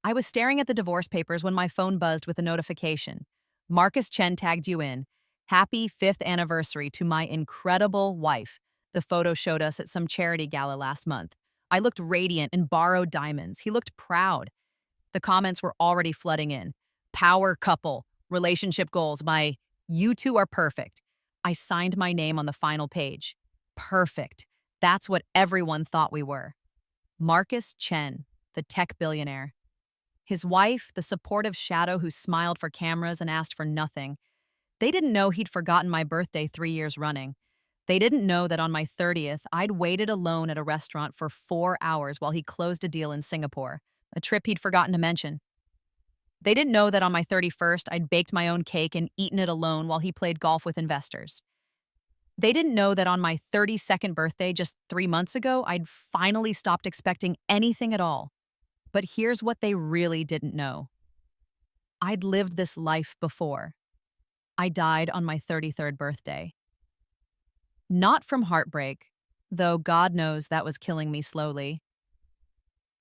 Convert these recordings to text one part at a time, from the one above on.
I was staring at the divorce papers when my phone buzzed with a notification. Marcus Chen tagged you in. Happy 5th anniversary to my incredible wife. The photo showed us at some charity gala last month. I looked radiant in borrowed diamonds. He looked proud. The comments were already flooding in. Power couple, relationship goals, you two are perfect. I signed my name on the final page. Perfect. That's what everyone thought we were. Marcus Chen, the tech billionaire. His wife, the supportive shadow who smiled for cameras and asked for nothing. They didn't know he'd forgotten my birthday 3 years running. They didn't know that on my 30th, I'd waited alone at a restaurant for 4 hours while he closed a deal in Singapore, a trip he'd forgotten to mention. They didn't know that on my 31st, I'd baked my own cake and eaten it alone while he played golf with investors. They didn't know that on my 32nd birthday just 3 months ago, I'd finally stopped expecting anything at all. But here's what they really didn't know. I'd lived this life before. I died on my 33rd birthday. Not from heartbreak, though God knows that was killing me slowly.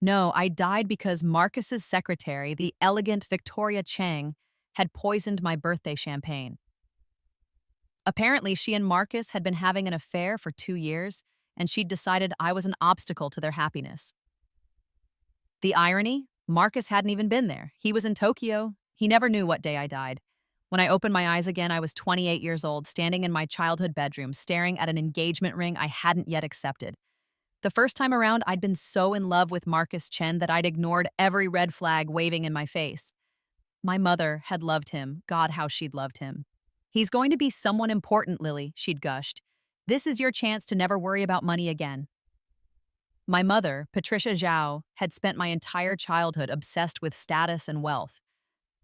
No, I died because Marcus's secretary, the elegant Victoria Chang, had poisoned my birthday champagne. Apparently, she and Marcus had been having an affair for 2 years, and she'd decided I was an obstacle to their happiness. The irony? Marcus hadn't even been there. He was in Tokyo. He never knew what day I died. When I opened my eyes again, I was 28 years old, standing in my childhood bedroom, staring at an engagement ring I hadn't yet accepted. The first time around, I'd been so in love with Marcus Chen that I'd ignored every red flag waving in my face. My mother had loved him. God, how she'd loved him. He's going to be someone important, Lily, she'd gushed. This is your chance to never worry about money again. My mother, Patricia Zhao, had spent my entire childhood obsessed with status and wealth.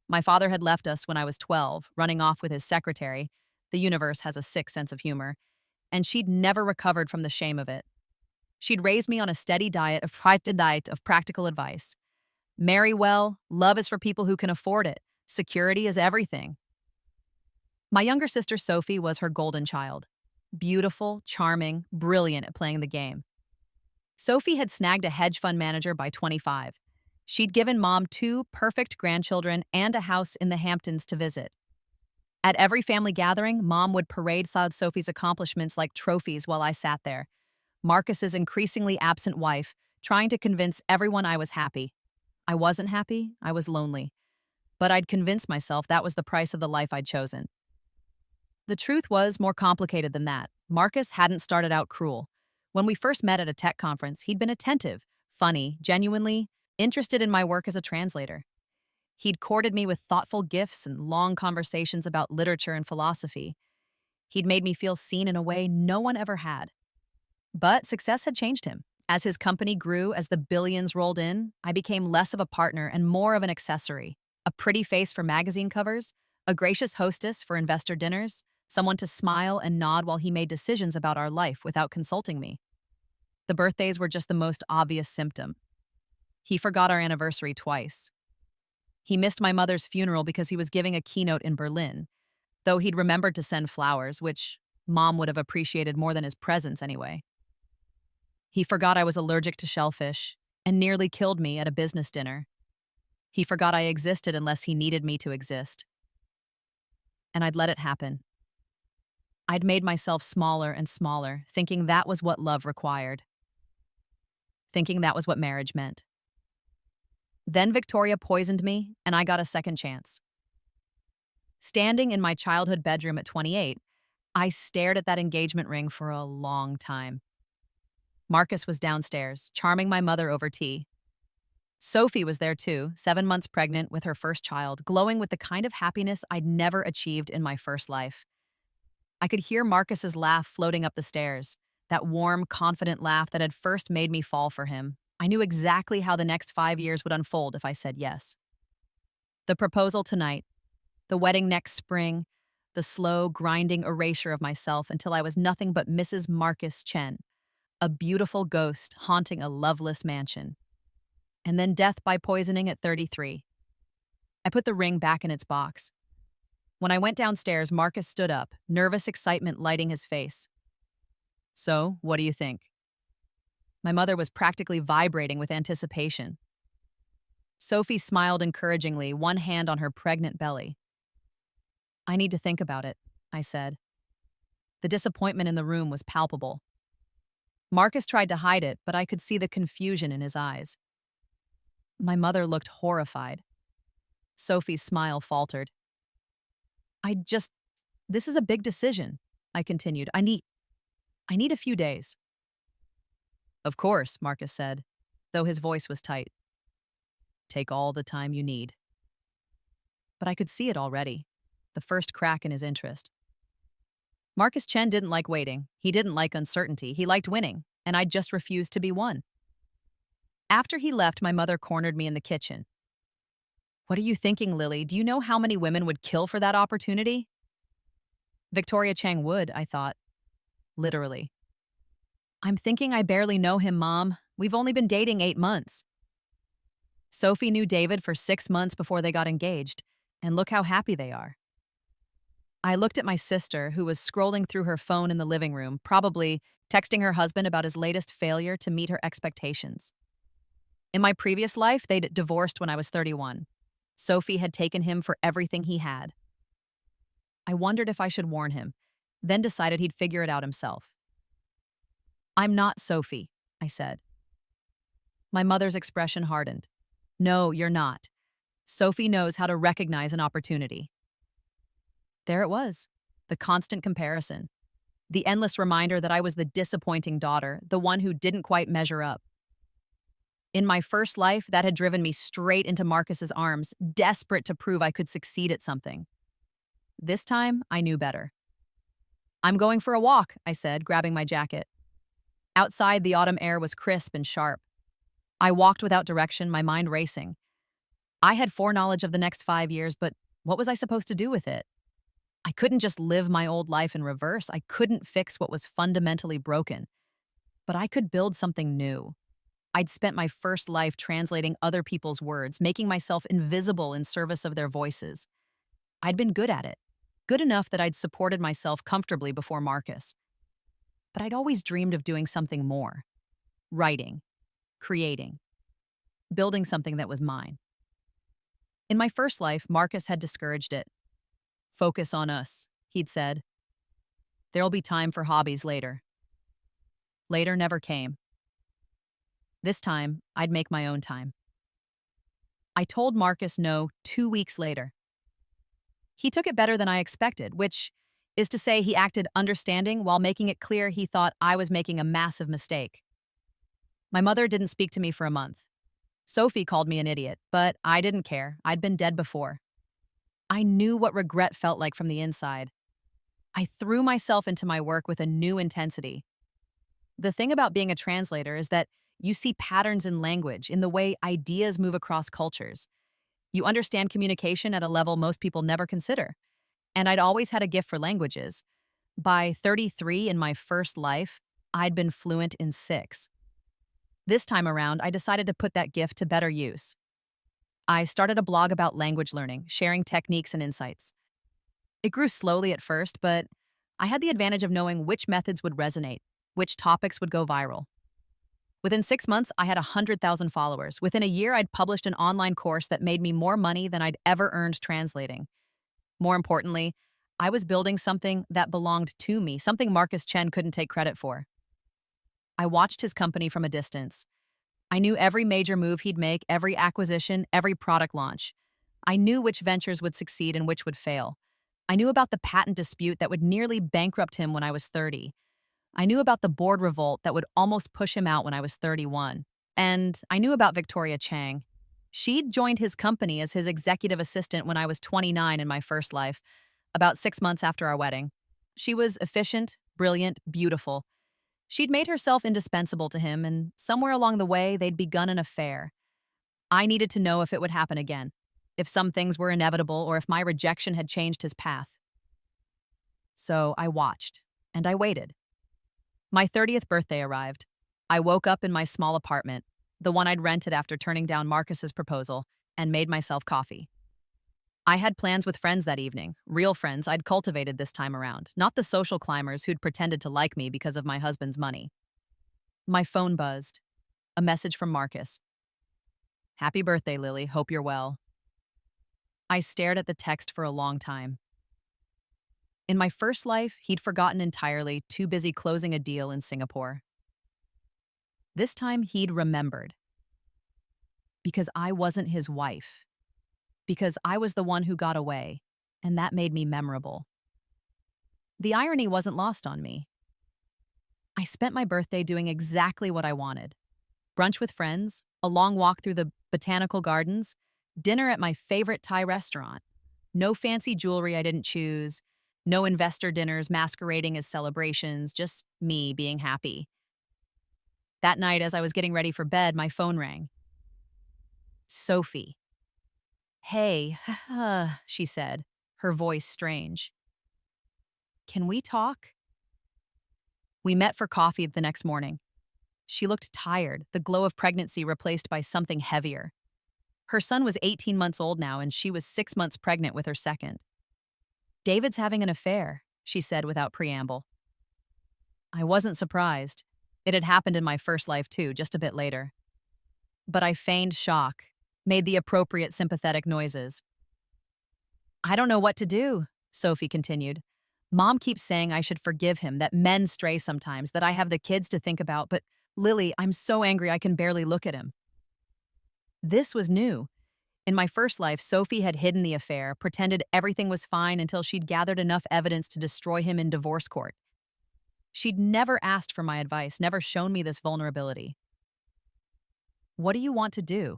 My father had left us when I was 12, running off with his secretary. The universe has a sick sense of humor. And she'd never recovered from the shame of it. She'd raised me on a steady diet of practical advice. Marry well, love is for people who can afford it, security is everything. My younger sister Sophie was her golden child. Beautiful, charming, brilliant at playing the game. Sophie had snagged a hedge fund manager by 25. She'd given Mom 2 perfect grandchildren and a house in the Hamptons to visit. At every family gathering, Mom would parade Sophie's accomplishments like trophies while I sat there. Marcus's increasingly absent wife, trying to convince everyone I was happy. I wasn't happy, I was lonely. But I'd convinced myself that was the price of the life I'd chosen. The truth was more complicated than that. Marcus hadn't started out cruel. When we first met at a tech conference, he'd been attentive, funny, genuinely interested in my work as a translator. He'd courted me with thoughtful gifts and long conversations about literature and philosophy. He'd made me feel seen in a way no one ever had. But success had changed him. As his company grew, as the billions rolled in, I became less of a partner and more of an accessory. A pretty face for magazine covers, a gracious hostess for investor dinners, someone to smile and nod while he made decisions about our life without consulting me. The birthdays were just the most obvious symptom. He forgot our anniversary twice. He missed my mother's funeral because he was giving a keynote in Berlin, though he'd remembered to send flowers, which Mom would have appreciated more than his presence anyway. He forgot I was allergic to shellfish and nearly killed me at a business dinner. He forgot I existed unless he needed me to exist. And I'd let it happen. I'd made myself smaller and smaller, thinking that was what love required. Thinking that was what marriage meant. Then Victoria poisoned me, and I got a second chance. Standing in my childhood bedroom at 28, I stared at that engagement ring for a long time. Marcus was downstairs, charming my mother over tea. Sophie was there too, 7 months pregnant with her first child, glowing with the kind of happiness I'd never achieved in my first life. I could hear Marcus's laugh floating up the stairs, that warm, confident laugh that had first made me fall for him. I knew exactly how the next 5 years would unfold if I said yes. The proposal tonight, the wedding next spring, the slow, grinding erasure of myself until I was nothing but Mrs. Marcus Chen, a beautiful ghost haunting a loveless mansion. And then death by poisoning at 33. I put the ring back in its box. When I went downstairs, Marcus stood up, nervous excitement lighting his face. So, what do you think? My mother was practically vibrating with anticipation. Sophie smiled encouragingly, one hand on her pregnant belly. I need to think about it, I said. The disappointment in the room was palpable. Marcus tried to hide it, but I could see the confusion in his eyes. My mother looked horrified. Sophie's smile faltered. This is a big decision, I continued. I need a few days. Of course, Marcus said, though his voice was tight. Take all the time you need. But I could see it already, the first crack in his interest. Marcus Chen didn't like waiting. He didn't like uncertainty. He liked winning, and I just refused to be won. After he left, my mother cornered me in the kitchen. What are you thinking, Lily? Do you know how many women would kill for that opportunity? Victoria Chang would, I thought. Literally. I'm thinking I barely know him, Mom. We've only been dating 8 months. Sophie knew David for 6 months before they got engaged, and look how happy they are. I looked at my sister, who was scrolling through her phone in the living room, probably texting her husband about his latest failure to meet her expectations. In my previous life, they'd divorced when I was 31. Sophie had taken him for everything he had. I wondered if I should warn him, then decided he'd figure it out himself. I'm not Sophie, I said. My mother's expression hardened. No, you're not. Sophie knows how to recognize an opportunity. There it was, the constant comparison. The endless reminder that I was the disappointing daughter, the one who didn't quite measure up. In my first life, that had driven me straight into Marcus's arms, desperate to prove I could succeed at something. This time, I knew better. I'm going for a walk, I said, grabbing my jacket. Outside, the autumn air was crisp and sharp. I walked without direction, my mind racing. I had foreknowledge of the next 5 years, but what was I supposed to do with it? I couldn't just live my old life in reverse. I couldn't fix what was fundamentally broken. But I could build something new. I'd spent my first life translating other people's words, making myself invisible in service of their voices. I'd been good at it, good enough that I'd supported myself comfortably before Marcus. But I'd always dreamed of doing something more. Writing, creating, building something that was mine. In my first life, Marcus had discouraged it. Focus on us, he'd said. There'll be time for hobbies later. Later never came. This time, I'd make my own time. I told Marcus no 2 weeks later. He took it better than I expected, which is to say he acted understanding while making it clear he thought I was making a massive mistake. My mother didn't speak to me for a month. Sophie called me an idiot, but I didn't care. I'd been dead before. I knew what regret felt like from the inside. I threw myself into my work with a new intensity. The thing about being a translator is that you see patterns in language, in the way ideas move across cultures. You understand communication at a level most people never consider. And I'd always had a gift for languages. By 33 in my first life, I'd been fluent in 6. This time around, I decided to put that gift to better use. I started a blog about language learning, sharing techniques and insights. It grew slowly at first, but I had the advantage of knowing which methods would resonate, which topics would go viral. Within 6 months, I had 100,000 followers. Within a year, I'd published an online course that made me more money than I'd ever earned translating. More importantly, I was building something that belonged to me, something Marcus Chen couldn't take credit for. I watched his company from a distance. I knew every major move he'd make, every acquisition, every product launch. I knew which ventures would succeed and which would fail. I knew about the patent dispute that would nearly bankrupt him when I was 30. I knew about the board revolt that would almost push him out when I was 31. And I knew about Victoria Chang. She'd joined his company as his executive assistant when I was 29 in my first life, about 6 months after our wedding. She was efficient, brilliant, beautiful. She'd made herself indispensable to him, and somewhere along the way, they'd begun an affair. I needed to know if it would happen again, if some things were inevitable, or if my rejection had changed his path. So I watched, and I waited. My 30th birthday arrived. I woke up in my small apartment, the one I'd rented after turning down Marcus's proposal, and made myself coffee. I had plans with friends that evening, real friends I'd cultivated this time around, not the social climbers who'd pretended to like me because of my husband's money. My phone buzzed. A message from Marcus. Happy birthday, Lily. Hope you're well. I stared at the text for a long time. In my first life, he'd forgotten entirely, too busy closing a deal in Singapore. This time, he'd remembered. Because I wasn't his wife. Because I was the one who got away, and that made me memorable. The irony wasn't lost on me. I spent my birthday doing exactly what I wanted. Brunch with friends, a long walk through the botanical gardens, dinner at my favorite Thai restaurant. No fancy jewelry I didn't choose, no investor dinners masquerading as celebrations, just me being happy. That night, as I was getting ready for bed, my phone rang. Sophie. Hey, she said, her voice strange. Can we talk? We met for coffee the next morning. She looked tired, the glow of pregnancy replaced by something heavier. Her son was 18 months old now, and she was 6 months pregnant with her second. David's having an affair, she said without preamble. I wasn't surprised. It had happened in my first life too, just a bit later. But I feigned shock, made the appropriate sympathetic noises. I don't know what to do, Sophie continued. Mom keeps saying I should forgive him, that men stray sometimes, that I have the kids to think about, but Lily, I'm so angry I can barely look at him. This was new. In my first life, Sophie had hidden the affair, pretended everything was fine until she'd gathered enough evidence to destroy him in divorce court. She'd never asked for my advice, never shown me this vulnerability. What do you want to do?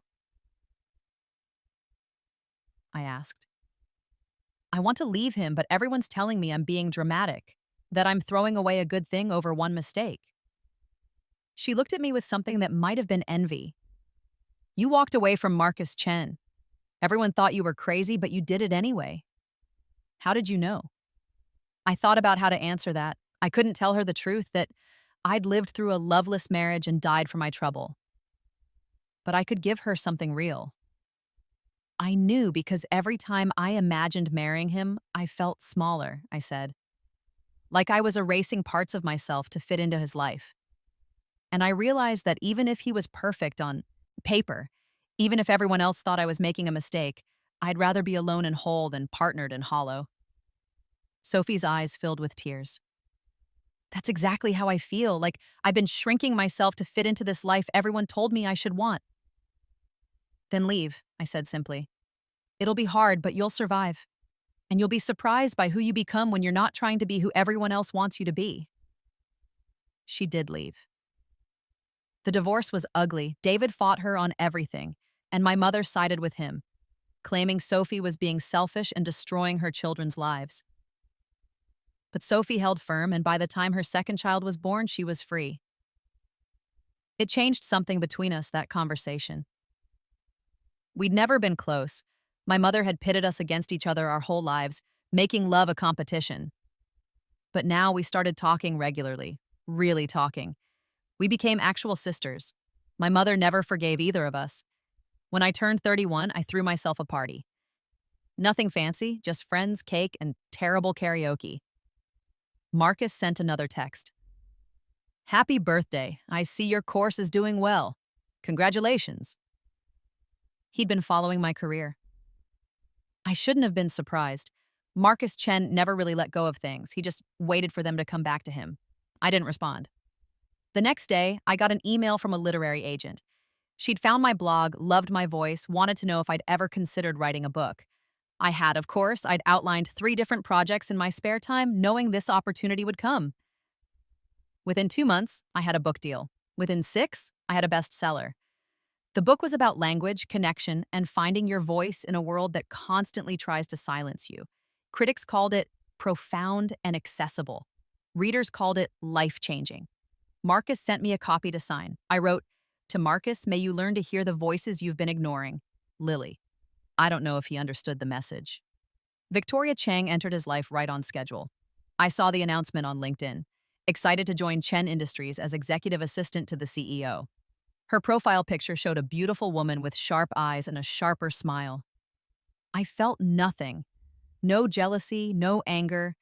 I asked. I want to leave him, but everyone's telling me I'm being dramatic, that I'm throwing away a good thing over one mistake. She looked at me with something that might have been envy. You walked away from Marcus Chen. Everyone thought you were crazy, but you did it anyway. How did you know? I thought about how to answer that. I couldn't tell her the truth, that I'd lived through a loveless marriage and died for my trouble. But I could give her something real. I knew because every time I imagined marrying him, I felt smaller, I said. Like I was erasing parts of myself to fit into his life. And I realized that even if he was perfect on paper, even if everyone else thought I was making a mistake, I'd rather be alone and whole than partnered and hollow. Sophie's eyes filled with tears. That's exactly how I feel, like I've been shrinking myself to fit into this life everyone told me I should want. Then leave, I said simply. It'll be hard, but you'll survive. And you'll be surprised by who you become when you're not trying to be who everyone else wants you to be. She did leave. The divorce was ugly. David fought her on everything, and my mother sided with him, claiming Sophie was being selfish and destroying her children's lives. But Sophie held firm, and by the time her second child was born, she was free. It changed something between us, that conversation. We'd never been close. My mother had pitted us against each other our whole lives, making love a competition. But now we started talking regularly, really talking. We became actual sisters. My mother never forgave either of us. When I turned 31, I threw myself a party. Nothing fancy, just friends, cake, and terrible karaoke. Marcus sent another text. Happy birthday. I see your course is doing well. Congratulations. He'd been following my career. I shouldn't have been surprised. Marcus Chen never really let go of things. He just waited for them to come back to him. I didn't respond. The next day, I got an email from a literary agent. She'd found my blog, loved my voice, wanted to know if I'd ever considered writing a book. I had, of course. I'd outlined 3 different projects in my spare time, knowing this opportunity would come. Within 2 months, I had a book deal. Within 6, I had a bestseller. The book was about language, connection, and finding your voice in a world that constantly tries to silence you. Critics called it profound and accessible. Readers called it life-changing. Marcus sent me a copy to sign. I wrote, "To Marcus, may you learn to hear the voices you've been ignoring. Lily." I don't know if he understood the message. Victoria Chang entered his life right on schedule. I saw the announcement on LinkedIn, excited to join Chen Industries as executive assistant to the CEO. Her profile picture showed a beautiful woman with sharp eyes and a sharper smile. I felt nothing. No jealousy, no anger,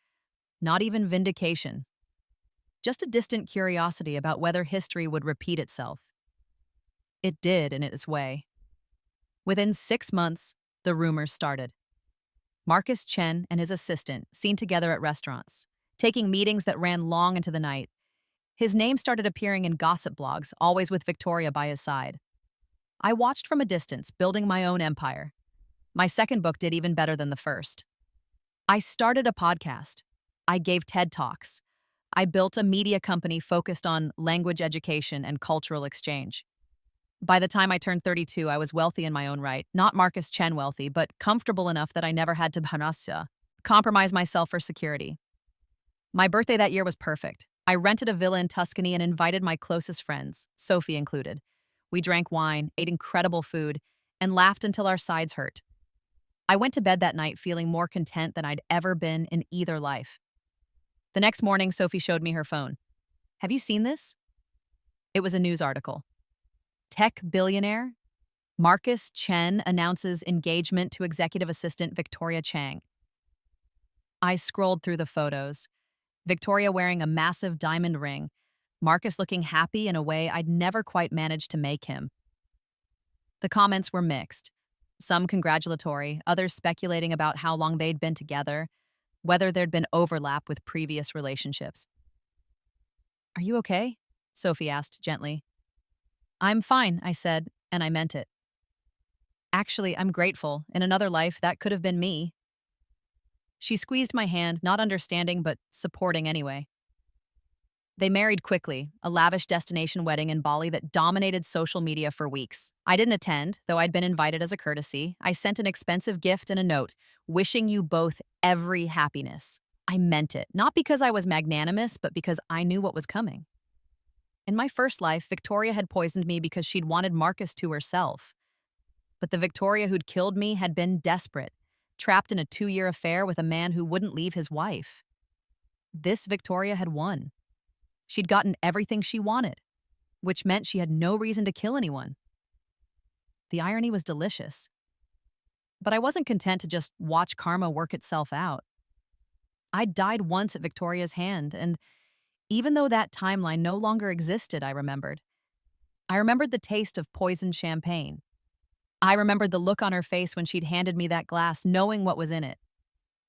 not even vindication. Just a distant curiosity about whether history would repeat itself. It did in its way. Within 6 months, the rumors started. Marcus Chen and his assistant seen together at restaurants, taking meetings that ran long into the night. His name started appearing in gossip blogs, always with Victoria by his side. I watched from a distance, building my own empire. My second book did even better than the first. I started a podcast. I gave TED Talks. I built a media company focused on language education and cultural exchange. By the time I turned 32, I was wealthy in my own right, not Marcus Chen wealthy, but comfortable enough that I never had to compromise myself for security. My birthday that year was perfect. I rented a villa in Tuscany and invited my closest friends, Sophie included. We drank wine, ate incredible food, and laughed until our sides hurt. I went to bed that night feeling more content than I'd ever been in either life. The next morning, Sophie showed me her phone. Have you seen this? It was a news article. Tech billionaire Marcus Chen announces engagement to executive assistant Victoria Chang. I scrolled through the photos. Victoria wearing a massive diamond ring, Marcus looking happy in a way I'd never quite managed to make him. The comments were mixed. Some congratulatory, others speculating about how long they'd been together, whether there'd been overlap with previous relationships. Are you okay? Sophie asked gently. I'm fine, I said, and I meant it. Actually, I'm grateful. In another life, that could have been me. She squeezed my hand, not understanding, but supporting anyway. They married quickly, a lavish destination wedding in Bali that dominated social media for weeks. I didn't attend, though I'd been invited as a courtesy. I sent an expensive gift and a note, wishing you both every happiness. I meant it, not because I was magnanimous, but because I knew what was coming. In my first life, Victoria had poisoned me because she'd wanted Marcus to herself. But the Victoria who'd killed me had been desperate, trapped in a 2-year affair with a man who wouldn't leave his wife. This Victoria had won. She'd gotten everything she wanted, which meant she had no reason to kill anyone. The irony was delicious. But I wasn't content to just watch karma work itself out. I'd died once at Victoria's hand, and even though that timeline no longer existed, I remembered the taste of poisoned champagne. I remembered the look on her face when she'd handed me that glass, knowing what was in it.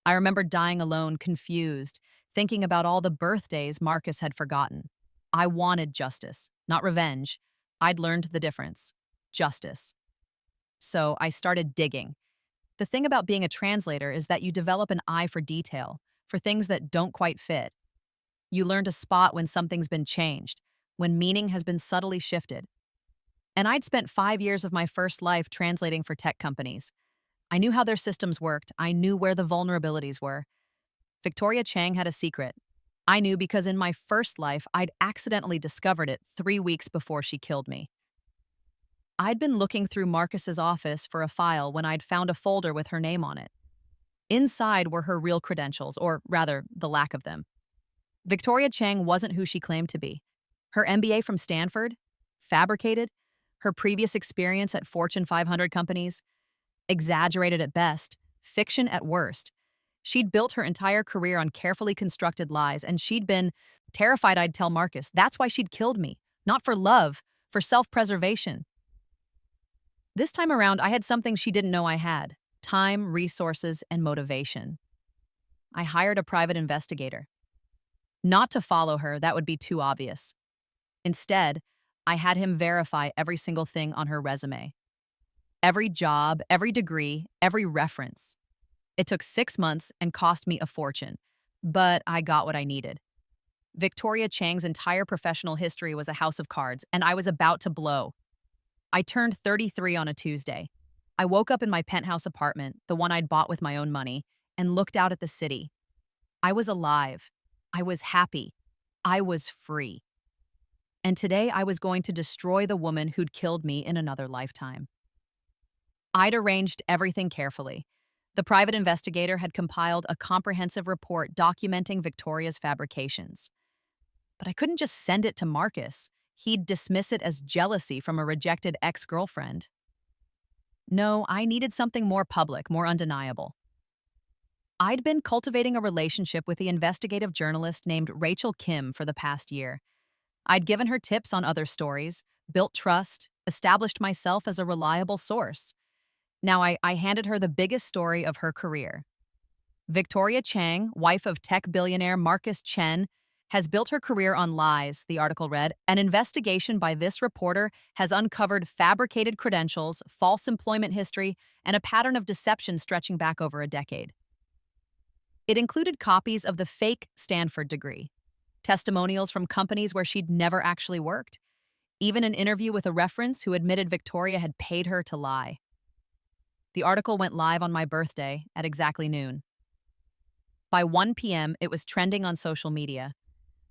I remembered dying alone, confused, thinking about all the birthdays Marcus had forgotten. I wanted justice, not revenge. I'd learned the difference. Justice. So I started digging. The thing about being a translator is that you develop an eye for detail, for things that don't quite fit. You learn to spot when something's been changed, when meaning has been subtly shifted. And I'd spent 5 years of my first life translating for tech companies. I knew how their systems worked. I knew where the vulnerabilities were. Victoria Chang had a secret. I knew because in my first life, I'd accidentally discovered it 3 weeks before she killed me. I'd been looking through Marcus's office for a file when I'd found a folder with her name on it. Inside were her real credentials, or rather, the lack of them. Victoria Chang wasn't who she claimed to be. Her MBA from Stanford? Fabricated? Her previous experience at Fortune 500 companies? Exaggerated at best, fiction at worst. She'd built her entire career on carefully constructed lies, and she'd been terrified I'd tell Marcus. That's why she'd killed me. Not for love, for self-preservation. This time around, I had something she didn't know I had: time, resources, and motivation. I hired a private investigator. Not to follow her, that would be too obvious. Instead, I had him verify every single thing on her resume. Every job, every degree, every reference. It took 6 months and cost me a fortune, but I got what I needed. Victoria Chang's entire professional history was a house of cards, and I was about to blow. I turned 33 on a Tuesday. I woke up in my penthouse apartment, the one I'd bought with my own money, and looked out at the city. I was alive. I was happy. I was free. And today I was going to destroy the woman who'd killed me in another lifetime. I'd arranged everything carefully. The private investigator had compiled a comprehensive report documenting Victoria's fabrications. But I couldn't just send it to Marcus. He'd dismiss it as jealousy from a rejected ex-girlfriend. No, I needed something more public, more undeniable. I'd been cultivating a relationship with the investigative journalist named Rachel Kim for the past year. I'd given her tips on other stories, built trust, established myself as a reliable source. Now, I handed her the biggest story of her career. Victoria Chang, wife of tech billionaire Marcus Chen, has built her career on lies, the article read. An investigation by this reporter has uncovered fabricated credentials, false employment history, and a pattern of deception stretching back over a decade. It included copies of the fake Stanford degree, testimonials from companies where she'd never actually worked, even an interview with a reference who admitted Victoria had paid her to lie. The article went live on my birthday at exactly noon. By 1 p.m., it was trending on social media.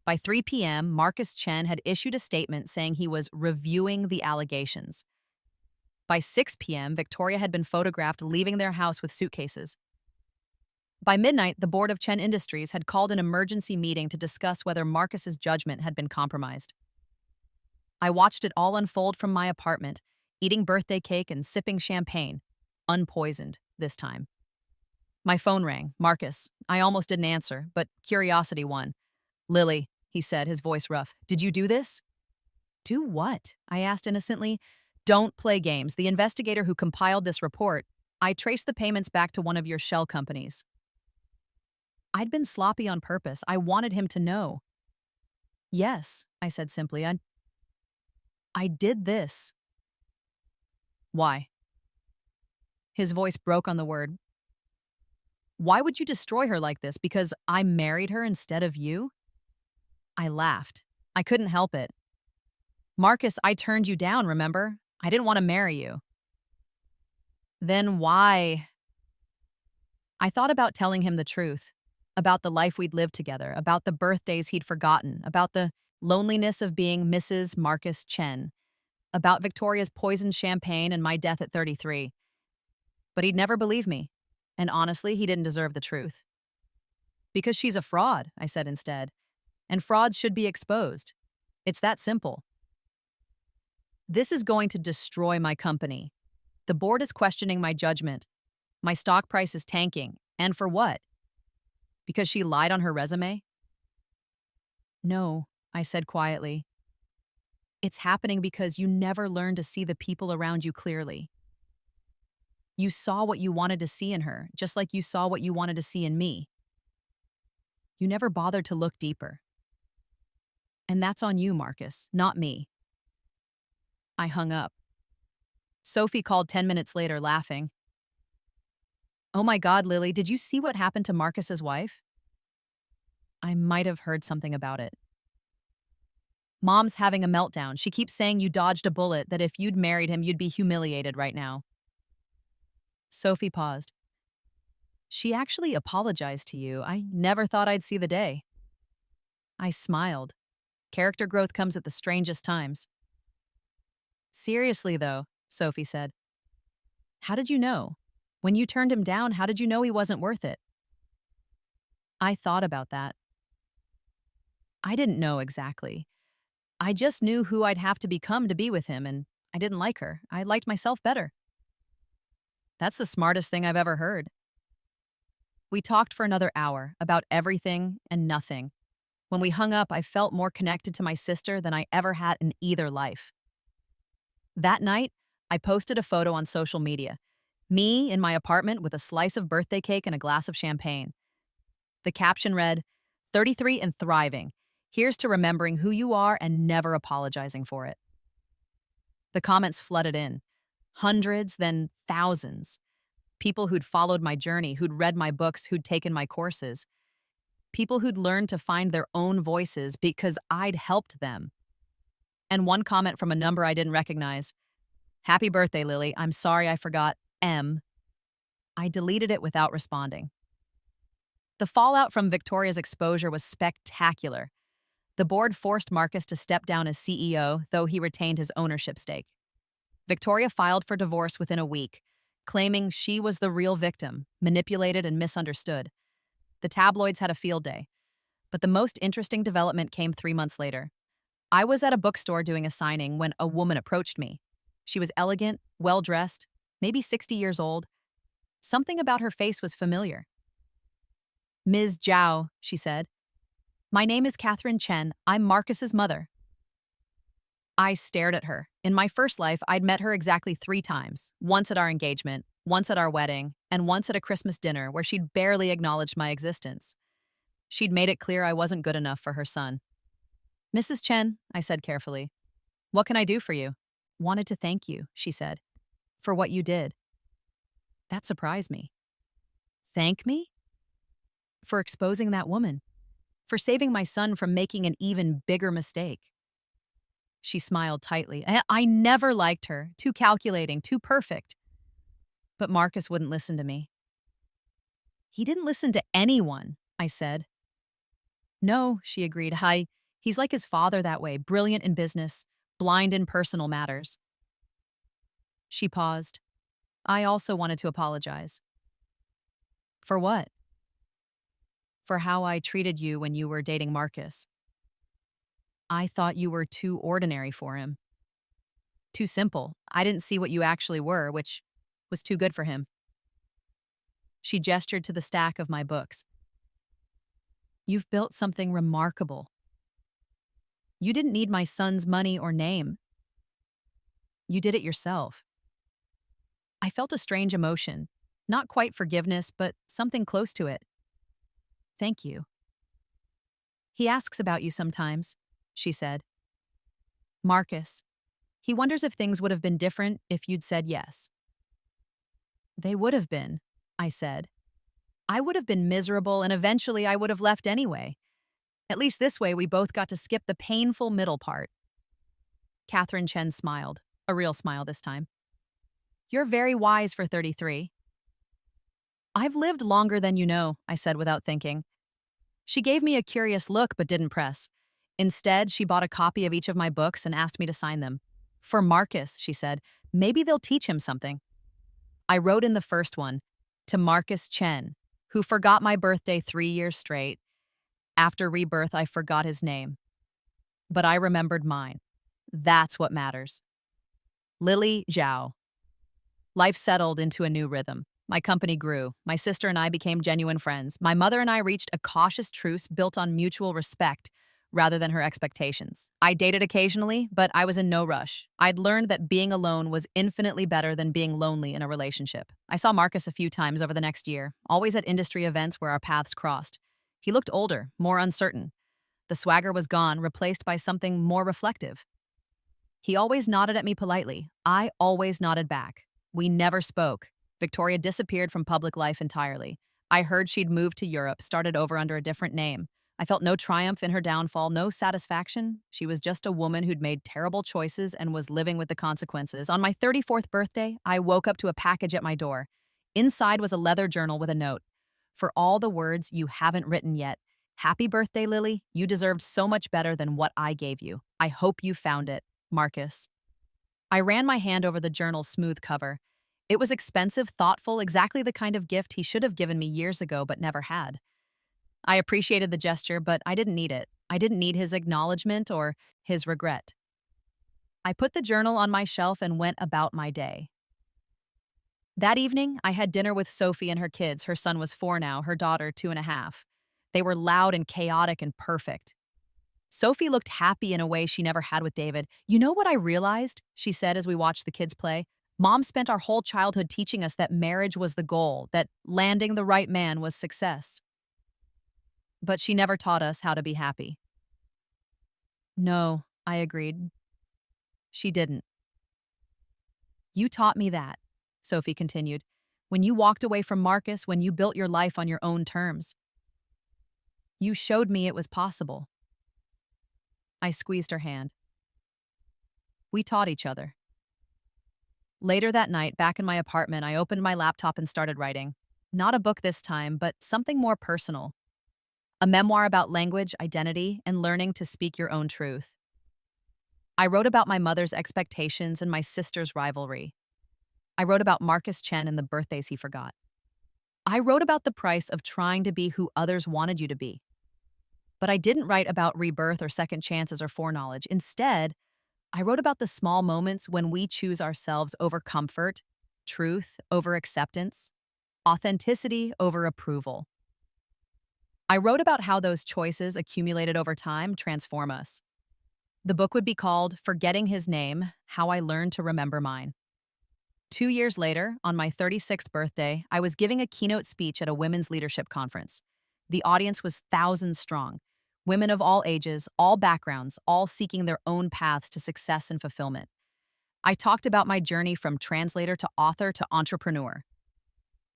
By 3 p.m., Marcus Chen had issued a statement saying he was reviewing the allegations. By 6 p.m., Victoria had been photographed leaving their house with suitcases. By midnight, the board of Chen Industries had called an emergency meeting to discuss whether Marcus's judgment had been compromised. I watched it all unfold from my apartment, eating birthday cake and sipping champagne, unpoisoned this time. My phone rang. Marcus. I almost didn't answer, but curiosity won. Lily, he said, his voice rough. Did you do this? Do what? I asked innocently. Don't play games. The investigator who compiled this report, I traced the payments back to one of your shell companies. I'd been sloppy on purpose. I wanted him to know. Yes, I said simply. I did this. Why? His voice broke on the word. Why would you destroy her like this? Because I married her instead of you? I laughed. I couldn't help it. Marcus, I turned you down, remember? I didn't want to marry you. Then why? I thought about telling him the truth, about the life we'd lived together, about the birthdays he'd forgotten, about the loneliness of being Mrs. Marcus Chen, about Victoria's poisoned champagne and my death at 33. But he'd never believe me. And honestly, he didn't deserve the truth. Because she's a fraud, I said instead. And frauds should be exposed. It's that simple. This is going to destroy my company. The board is questioning my judgment. My stock price is tanking. And for what? Because she lied on her resume? No, I said quietly. It's happening because you never learned to see the people around you clearly. You saw what you wanted to see in her, just like you saw what you wanted to see in me. You never bothered to look deeper. And that's on you, Marcus, not me. I hung up. Sophie called 10 minutes later, laughing. Oh my God, Lily, did you see what happened to Marcus's wife? I might have heard something about it. Mom's having a meltdown. She keeps saying you dodged a bullet, that if you'd married him, you'd be humiliated right now. Sophie paused. She actually apologized to you. I never thought I'd see the day. I smiled. Character growth comes at the strangest times. Seriously, though, Sophie said. How did you know? When you turned him down, how did you know he wasn't worth it? I thought about that. I didn't know exactly. I just knew who I'd have to become to be with him, and I didn't like her. I liked myself better. That's the smartest thing I've ever heard. We talked for another hour about everything and nothing. When we hung up, I felt more connected to my sister than I ever had in either life. That night, I posted a photo on social media. Me in my apartment with a slice of birthday cake and a glass of champagne. The caption read, 33 and thriving. Here's to remembering who you are and never apologizing for it. The comments flooded in. Hundreds, then thousands. People who'd followed my journey, who'd read my books, who'd taken my courses. People who'd learned to find their own voices because I'd helped them. And one comment from a number I didn't recognize. Happy birthday, Lily. I'm sorry I forgot M. I deleted it without responding. The fallout from Victoria's exposure was spectacular. The board forced Marcus to step down as CEO, though he retained his ownership stake. Victoria filed for divorce within a week, claiming she was the real victim, manipulated and misunderstood. The tabloids had a field day. But the most interesting development came 3 months later. I was at a bookstore doing a signing when a woman approached me. She was elegant, well-dressed, maybe 60 years old. Something about her face was familiar. Ms. Zhao, she said. My name is Catherine Chen. I'm Marcus's mother. I stared at her. In my first life, I'd met her exactly 3 times. Once at our engagement, once at our wedding, and once at a Christmas dinner where she'd barely acknowledged my existence. She'd made it clear I wasn't good enough for her son. "Mrs. Chen," I said carefully, "what can I do for you?" "Wanted to thank you," she said, "for what you did." That surprised me. Thank me? For exposing that woman. For saving my son from making an even bigger mistake. She smiled tightly. I never liked her. Too calculating, too perfect. But Marcus wouldn't listen to me. He didn't listen to anyone, I said. No, she agreed. He's like his father that way, brilliant in business, blind in personal matters. She paused. I also wanted to apologize. For what? For how I treated you when you were dating Marcus. I thought you were too ordinary for him. Too simple. I didn't see what you actually were, which was too good for him. She gestured to the stack of my books. You've built something remarkable. You didn't need my son's money or name. You did it yourself. I felt a strange emotion, not quite forgiveness, but something close to it. Thank you. He asks about you sometimes, she said. Marcus. He wonders if things would have been different if you'd said yes. They would have been, I said. I would have been miserable and eventually I would have left anyway. At least this way we both got to skip the painful middle part. Catherine Chen smiled, a real smile this time. You're very wise for 33. I've lived longer than you know, I said without thinking. She gave me a curious look but didn't press. Instead, she bought a copy of each of my books and asked me to sign them. For Marcus, she said, maybe they'll teach him something. I wrote in the first one, to Marcus Chen, who forgot my birthday 3 years straight. After Rebirth, I forgot his name. But I remembered mine. That's what matters. Lily Zhao. Life settled into a new rhythm. My company grew. My sister and I became genuine friends. My mother and I reached a cautious truce built on mutual respect rather than her expectations. I dated occasionally, but I was in no rush. I'd learned that being alone was infinitely better than being lonely in a relationship. I saw Marcus a few times over the next year, always at industry events where our paths crossed. He looked older, more uncertain. The swagger was gone, replaced by something more reflective. He always nodded at me politely. I always nodded back. We never spoke. Victoria disappeared from public life entirely. I heard she'd moved to Europe, started over under a different name. I felt no triumph in her downfall, no satisfaction. She was just a woman who'd made terrible choices and was living with the consequences. On my 34th birthday, I woke up to a package at my door. Inside was a leather journal with a note. For all the words you haven't written yet. Happy birthday, Lily. You deserved so much better than what I gave you. I hope you found it. Marcus. I ran my hand over the journal's smooth cover. It was expensive, thoughtful, exactly the kind of gift he should have given me years ago but never had. I appreciated the gesture, but I didn't need it. I didn't need his acknowledgement or his regret. I put the journal on my shelf and went about my day. That evening, I had dinner with Sophie and her kids. Her son was 4 now, her daughter 2.5. They were loud and chaotic and perfect. Sophie looked happy in a way she never had with David. You know what I realized? She said as we watched the kids play. Mom spent our whole childhood teaching us that marriage was the goal, that landing the right man was success. But she never taught us how to be happy. No, I agreed. She didn't. You taught me that, Sophie continued, when you walked away from Marcus, when you built your life on your own terms. You showed me it was possible. I squeezed her hand. We taught each other. Later that night, back in my apartment, I opened my laptop and started writing. Not a book this time, but something more personal. A memoir about language, identity, and learning to speak your own truth. I wrote about my mother's expectations and my sister's rivalry. I wrote about Marcus Chen and the birthdays he forgot. I wrote about the price of trying to be who others wanted you to be. But I didn't write about rebirth or second chances or foreknowledge. Instead, I wrote about the small moments when we choose ourselves over comfort, truth over acceptance, authenticity over approval. I wrote about how those choices accumulated over time transform us. The book would be called Forgetting His Name: How I Learned to Remember Mine. 2 years later, on my 36th birthday, I was giving a keynote speech at a women's leadership conference. The audience was thousands strong. Women of all ages, all backgrounds, all seeking their own paths to success and fulfillment. I talked about my journey from translator to author to entrepreneur.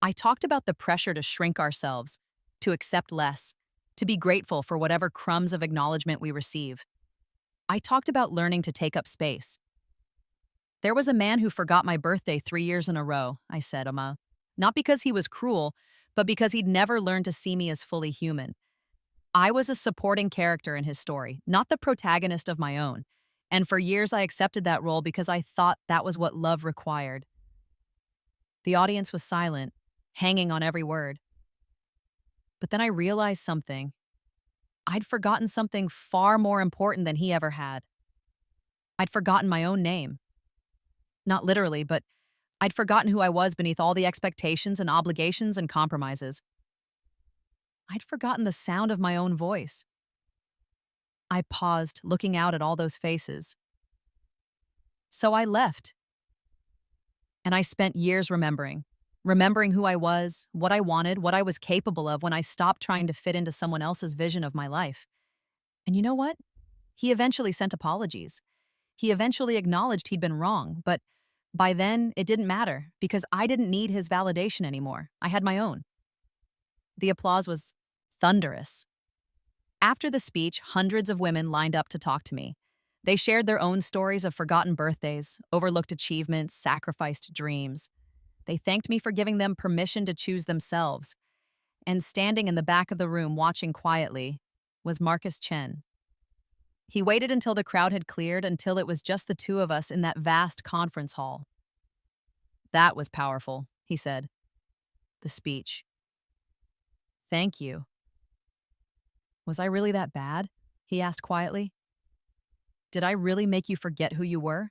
I talked about the pressure to shrink ourselves, to accept less, to be grateful for whatever crumbs of acknowledgement we receive. I talked about learning to take up space. There was a man who forgot my birthday 3 years in a row, I said, Oma. Not because he was cruel, but because he'd never learned to see me as fully human. I was a supporting character in his story, not the protagonist of my own. And for years I accepted that role because I thought that was what love required. The audience was silent, hanging on every word. But then I realized something. I'd forgotten something far more important than he ever had. I'd forgotten my own name. Not literally, but I'd forgotten who I was beneath all the expectations and obligations and compromises. I'd forgotten the sound of my own voice. I paused, looking out at all those faces. So I left. And I spent years remembering who I was, what I wanted, what I was capable of when I stopped trying to fit into someone else's vision of my life. And you know what? He eventually sent apologies. He eventually acknowledged he'd been wrong, but by then it didn't matter because I didn't need his validation anymore. I had my own. The applause was thunderous. After the speech, hundreds of women lined up to talk to me. They shared their own stories of forgotten birthdays, overlooked achievements, sacrificed dreams. They thanked me for giving them permission to choose themselves. And standing in the back of the room watching quietly was Marcus Chen. He waited until the crowd had cleared, until it was just the two of us in that vast conference hall. That was powerful, he said. The speech. Thank you. Was I really that bad? He asked quietly. Did I really make you forget who you were?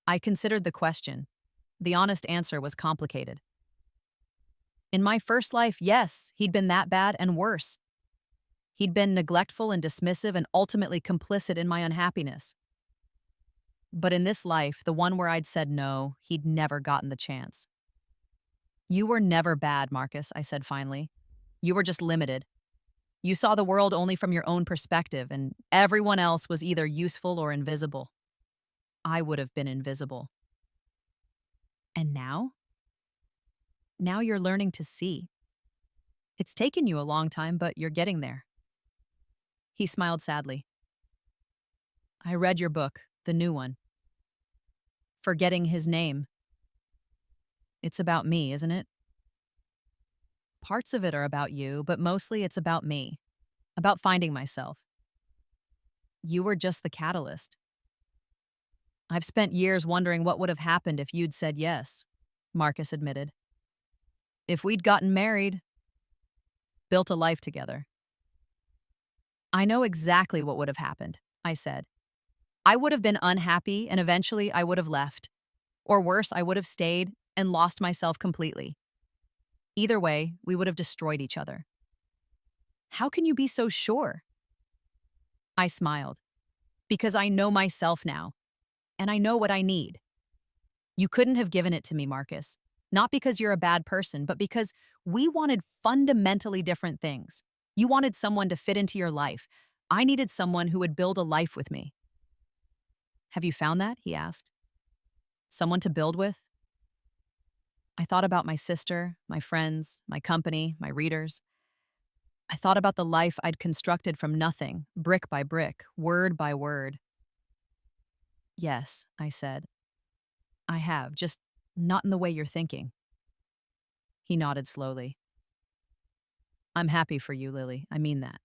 I considered the question. The honest answer was complicated. In my first life, yes, he'd been that bad and worse. He'd been neglectful and dismissive and ultimately complicit in my unhappiness. But in this life, the one where I'd said no, he'd never gotten the chance. You were never bad, Marcus, I said finally. You were just limited. You saw the world only from your own perspective, and everyone else was either useful or invisible. I would have been invisible. And now? Now you're learning to see. It's taken you a long time, but you're getting there. He smiled sadly. I read your book, the new one. Forgetting His Name. It's about me, isn't it? Parts of it are about you, but mostly it's about me, about finding myself. You were just the catalyst. I've spent years wondering what would have happened if you'd said yes, Marcus admitted. If we'd gotten married, built a life together. I know exactly what would have happened, I said. I would have been unhappy and eventually I would have left. Or worse, I would have stayed and lost myself completely. Either way, we would have destroyed each other. How can you be so sure? I smiled. Because I know myself now, and I know what I need. You couldn't have given it to me, Marcus. Not because you're a bad person, but because we wanted fundamentally different things. You wanted someone to fit into your life. I needed someone who would build a life with me. Have you found that? He asked. Someone to build with? I thought about my sister, my friends, my company, my readers. I thought about the life I'd constructed from nothing, brick by brick, word by word. Yes, I said. I have, just not in the way you're thinking. He nodded slowly. I'm happy for you, Lily. I mean that.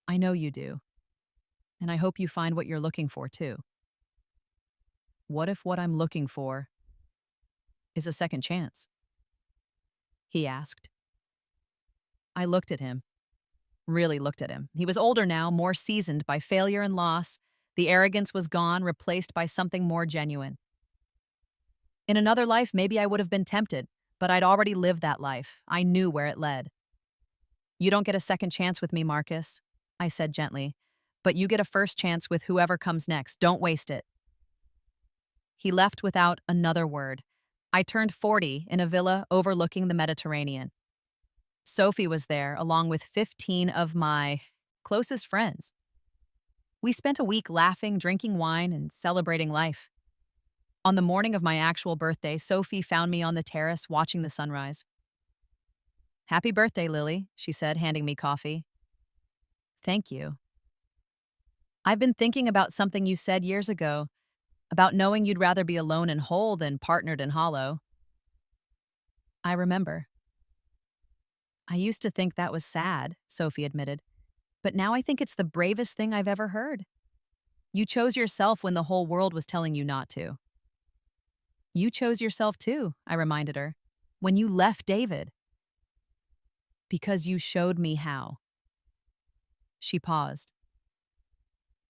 I know you do. And I hope you find what you're looking for, too. What if what I'm looking for is a second chance? He asked. I looked at him. Really looked at him. He was older now, more seasoned by failure and loss. The arrogance was gone, replaced by something more genuine. In another life, maybe I would have been tempted, but I'd already lived that life. I knew where it led. You don't get a second chance with me, Marcus, I said gently, But you get a first chance with whoever comes next. Don't waste it. He left without another word. I turned 40 in a villa overlooking the Mediterranean. Sophie was there, along with 15 of my closest friends. We spent a week laughing, drinking wine, and celebrating life. On the morning of my actual birthday, Sophie found me on the terrace watching the sunrise. "Happy birthday, Lily," she said, handing me coffee. "Thank you. I've been thinking about something you said years ago, about knowing you'd rather be alone and whole than partnered and hollow." I remember. "I used to think that was sad," Sophie admitted, "but now I think it's the bravest thing I've ever heard. You chose yourself when the whole world was telling you not to." "You chose yourself too," I reminded her, "when you left David." "Because you showed me how." She paused.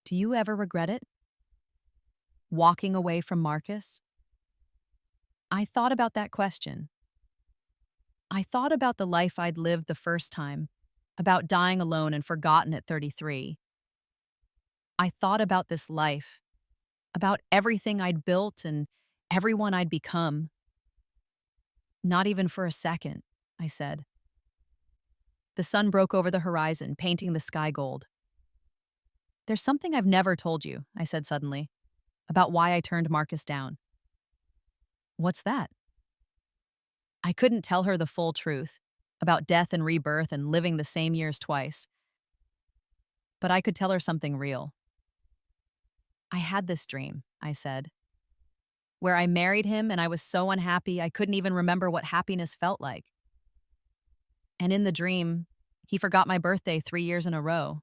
"Do you ever regret it? Walking away from Marcus?" I thought about that question. I thought about the life I'd lived the first time, about dying alone and forgotten at 33. I thought about this life, about everything I'd built and everyone I'd become. "Not even for a second," I said. The sun broke over the horizon, painting the sky gold. "There's something I've never told you," I said suddenly, "about why I turned Marcus down." "What's that?" I couldn't tell her the full truth about death and rebirth and living the same years twice. But I could tell her something real. "I had this dream," I said, "where I married him and I was so unhappy I couldn't even remember what happiness felt like. And in the dream, he forgot my birthday 3 years in a row.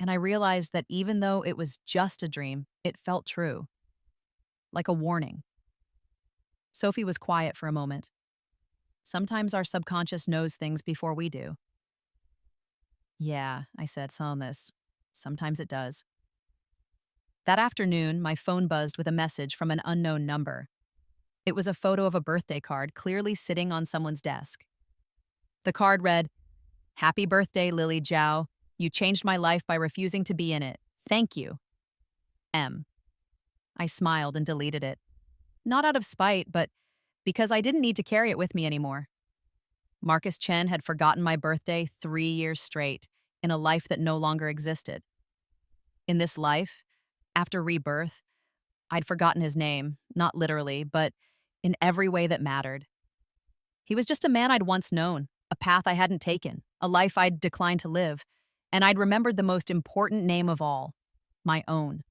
And I realized that even though it was just a dream, it felt true. Like a warning." Sophie was quiet for a moment. Sometimes our subconscious knows things before we do. "Yeah," I said, sometimes it does." That afternoon, my phone buzzed with a message from an unknown number. It was a photo of a birthday card clearly sitting on someone's desk. The card read, "Happy birthday, Lily Zhao. You changed my life by refusing to be in it. Thank you. M." I smiled and deleted it. Not out of spite, but because I didn't need to carry it with me anymore. Marcus Chen had forgotten my birthday 3 years straight in a life that no longer existed. In this life, after rebirth, I'd forgotten his name, not literally, but in every way that mattered. He was just a man I'd once known, a path I hadn't taken, a life I'd declined to live, and I'd remembered the most important name of all, my own.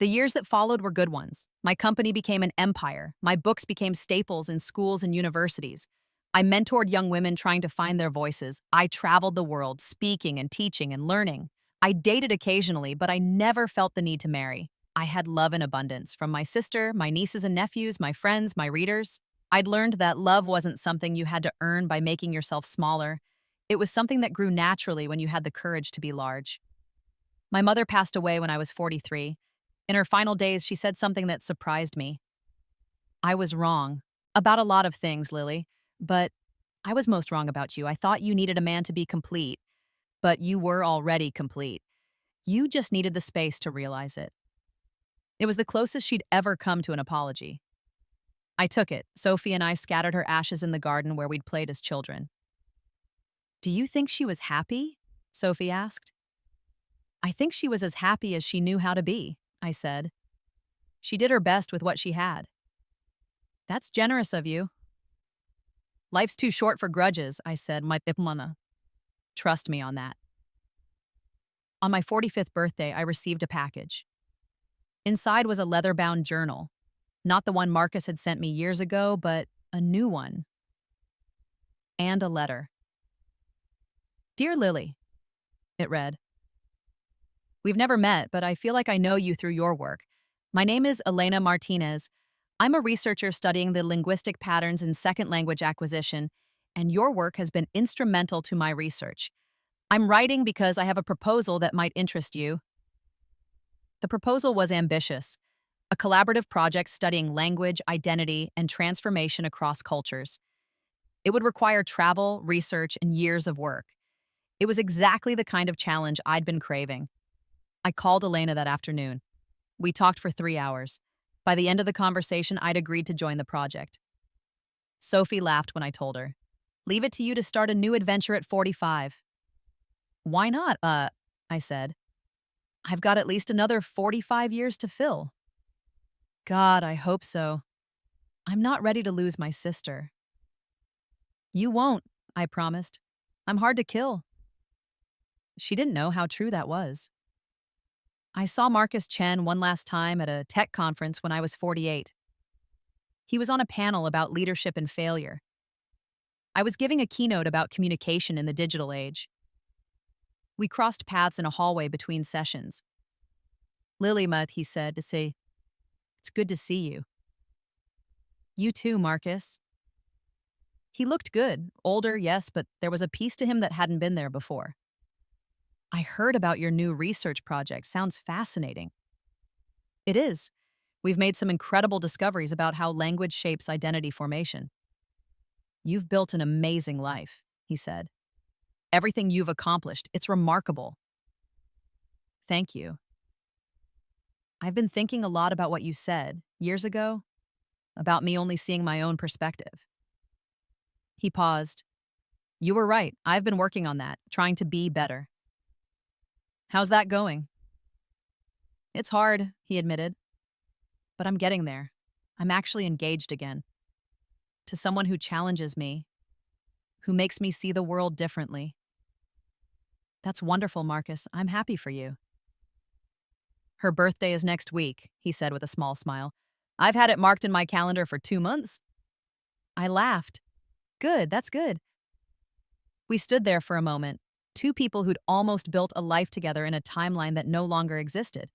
The years that followed were good ones. My company became an empire. My books became staples in schools and universities. I mentored young women trying to find their voices. I traveled the world, speaking and teaching and learning. I dated occasionally, but I never felt the need to marry. I had love in abundance from my sister, my nieces and nephews, my friends, my readers. I'd learned that love wasn't something you had to earn by making yourself smaller. It was something that grew naturally when you had the courage to be large. My mother passed away when I was 43. In her final days, she said something that surprised me. "I was wrong about a lot of things, Lily, but I was most wrong about you. I thought you needed a man to be complete, but you were already complete. You just needed the space to realize it." It was the closest she'd ever come to an apology. I took it. Sophie and I scattered her ashes in the garden where we'd played as children. "Do you think she was happy?" Sophie asked. "I think she was as happy as she knew how to be," I said. "She did her best with what she had." "That's generous of you." "Life's too short for grudges," I said. "My dipmana. Trust me on that." On my 45th birthday, I received a package. Inside was a leather-bound journal. Not the one Marcus had sent me years ago, but a new one. And a letter. "Dear Lily," it read. "We've never met, but I feel like I know you through your work. My name is Elena Martinez. I'm a researcher studying the linguistic patterns in second language acquisition, and your work has been instrumental to my research. I'm writing because I have a proposal that might interest you." The proposal was ambitious. A collaborative project studying language, identity, and transformation across cultures. It would require travel, research, and years of work. It was exactly the kind of challenge I'd been craving. I called Elena that afternoon. We talked for 3 hours. By the end of the conversation, I'd agreed to join the project. Sophie laughed when I told her. Leave it to you to start a new adventure at 45. Why not? I said. I've got at least another 45 years to fill. God, I hope so. I'm not ready to lose my sister. You won't, I promised. I'm hard to kill. She didn't know how true that was. I saw Marcus Chen one last time at a tech conference when I was 48. He was on a panel about leadership and failure. I was giving a keynote about communication in the digital age. We crossed paths in a hallway between sessions. Lilymut, he said, to say, it's good to see you. You too, Marcus. He looked good, older, yes, but there was a piece to him that hadn't been there before. I heard about your new research project. Sounds fascinating. It is. We've made some incredible discoveries about how language shapes identity formation. You've built an amazing life, he said. Everything you've accomplished, it's remarkable. Thank you. I've been thinking a lot about what you said years ago, about me only seeing my own perspective. He paused. You were right. I've been working on that, trying to be better. How's that going? It's hard, he admitted. But I'm getting there. I'm actually engaged again. To someone who challenges me, who makes me see the world differently. That's wonderful, Marcus. I'm happy for you. Her birthday is next week, he said with a small smile. I've had it marked in my calendar for 2 months. I laughed. Good, that's good. We stood there for a moment, two people who'd almost built a life together in a timeline that no longer existed.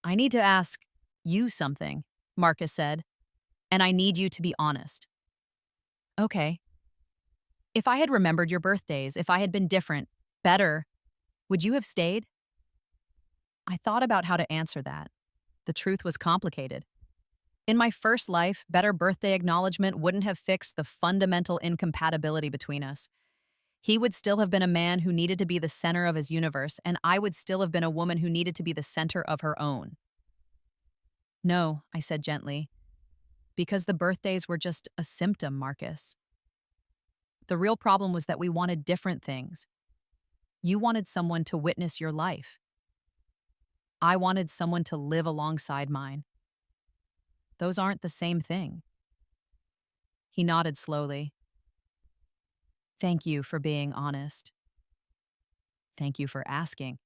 I need to ask you something, Marcus said, and I need you to be honest. Okay. If I had remembered your birthdays, if I had been different, better, would you have stayed? I thought about how to answer that. The truth was complicated. In my first life, better birthday acknowledgement wouldn't have fixed the fundamental incompatibility between us. He would still have been a man who needed to be the center of his universe, and I would still have been a woman who needed to be the center of her own. No, I said gently, because the birthdays were just a symptom, Marcus. The real problem was that we wanted different things. You wanted someone to witness your life. I wanted someone to live alongside mine. Those aren't the same thing. He nodded slowly. Thank you for being honest. Thank you for asking.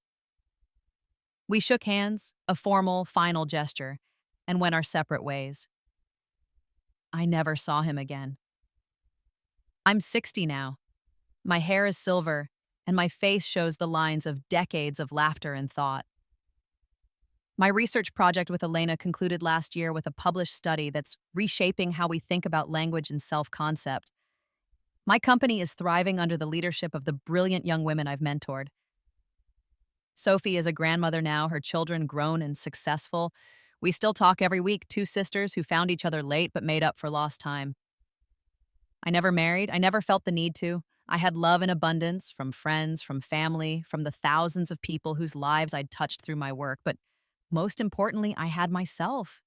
We shook hands, a formal, final gesture, and went our separate ways. I never saw him again. I'm 60 now. My hair is silver, and my face shows the lines of decades of laughter and thought. My research project with Elena concluded last year with a published study that's reshaping how we think about language and self-concept. My company is thriving under the leadership of the brilliant young women I've mentored. Sophie is a grandmother now, her children grown and successful. We still talk every week, two sisters who found each other late but made up for lost time. I never married. I never felt the need to. I had love in abundance from friends, from family, from the thousands of people whose lives I'd touched through my work. But most importantly, I had myself.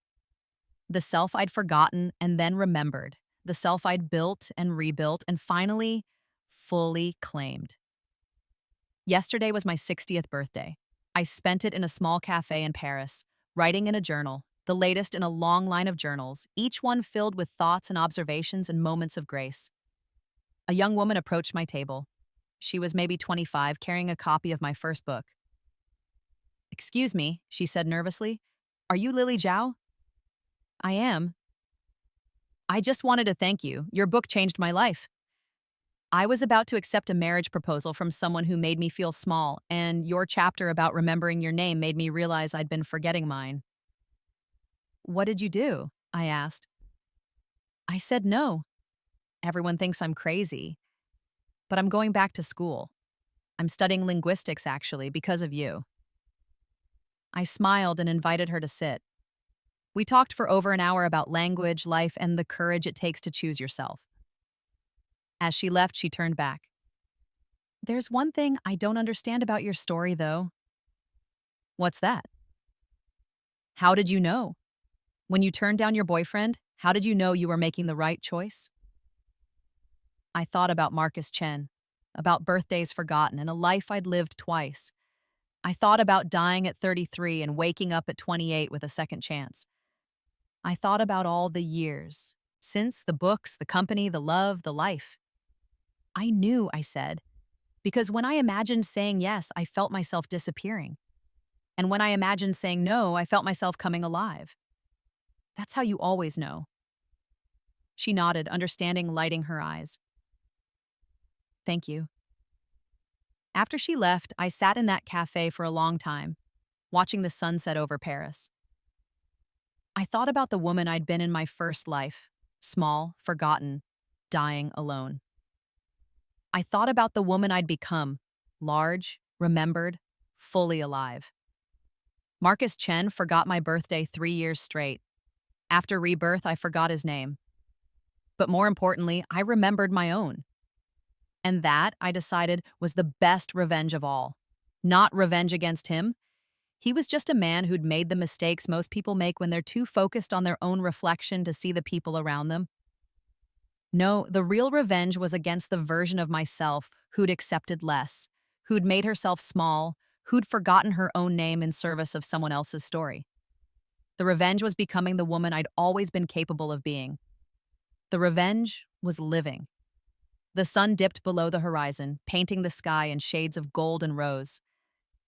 The self I'd forgotten and then remembered. The self I'd built and rebuilt and finally, fully claimed. Yesterday was my 60th birthday. I spent it in a small cafe in Paris, writing in a journal, the latest in a long line of journals, each one filled with thoughts and observations and moments of grace. A young woman approached my table. She was maybe 25, carrying a copy of my first book. Excuse me, she said nervously. Are you Lily Zhao? I am. I just wanted to thank you. Your book changed my life. I was about to accept a marriage proposal from someone who made me feel small, and your chapter about remembering your name made me realize I'd been forgetting mine. What did you do? I asked. I said no. Everyone thinks I'm crazy. But I'm going back to school. I'm studying linguistics, actually, because of you. I smiled and invited her to sit. We talked for over an hour about language, life, and the courage it takes to choose yourself. As she left, she turned back. There's one thing I don't understand about your story, though. What's that? How did you know? When you turned down your boyfriend, how did you know you were making the right choice? I thought about Marcus Chen, about birthdays forgotten and a life I'd lived twice. I thought about dying at 33 and waking up at 28 with a second chance. I thought about all the years, since the books, the company, the love, the life. I knew, I said, because when I imagined saying yes, I felt myself disappearing. And when I imagined saying no, I felt myself coming alive. That's how you always know. She nodded, understanding, lighting her eyes. Thank you. After she left, I sat in that cafe for a long time, watching the sunset over Paris. I thought about the woman I'd been in my first life, small, forgotten, dying alone. I thought about the woman I'd become, large, remembered, fully alive. Marcus Chen forgot my birthday 3 years straight. After Rebirth, I forgot his name. But more importantly, I remembered my own. And that, I decided, was the best revenge of all. Not revenge against him. He was just a man who'd made the mistakes most people make when they're too focused on their own reflection to see the people around them. No, the real revenge was against the version of myself who'd accepted less, who'd made herself small, who'd forgotten her own name in service of someone else's story. The revenge was becoming the woman I'd always been capable of being. The revenge was living. The sun dipped below the horizon, painting the sky in shades of gold and rose.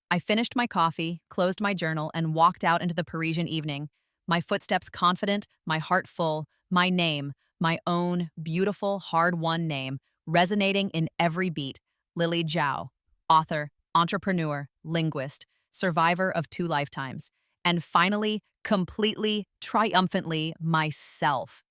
I finished my coffee, closed my journal, and walked out into the Parisian evening, my footsteps confident, my heart full, my name, my own beautiful, hard-won name, resonating in every beat. Lily Zhao, author, entrepreneur, linguist, survivor of 2 lifetimes, and finally, completely, triumphantly, myself.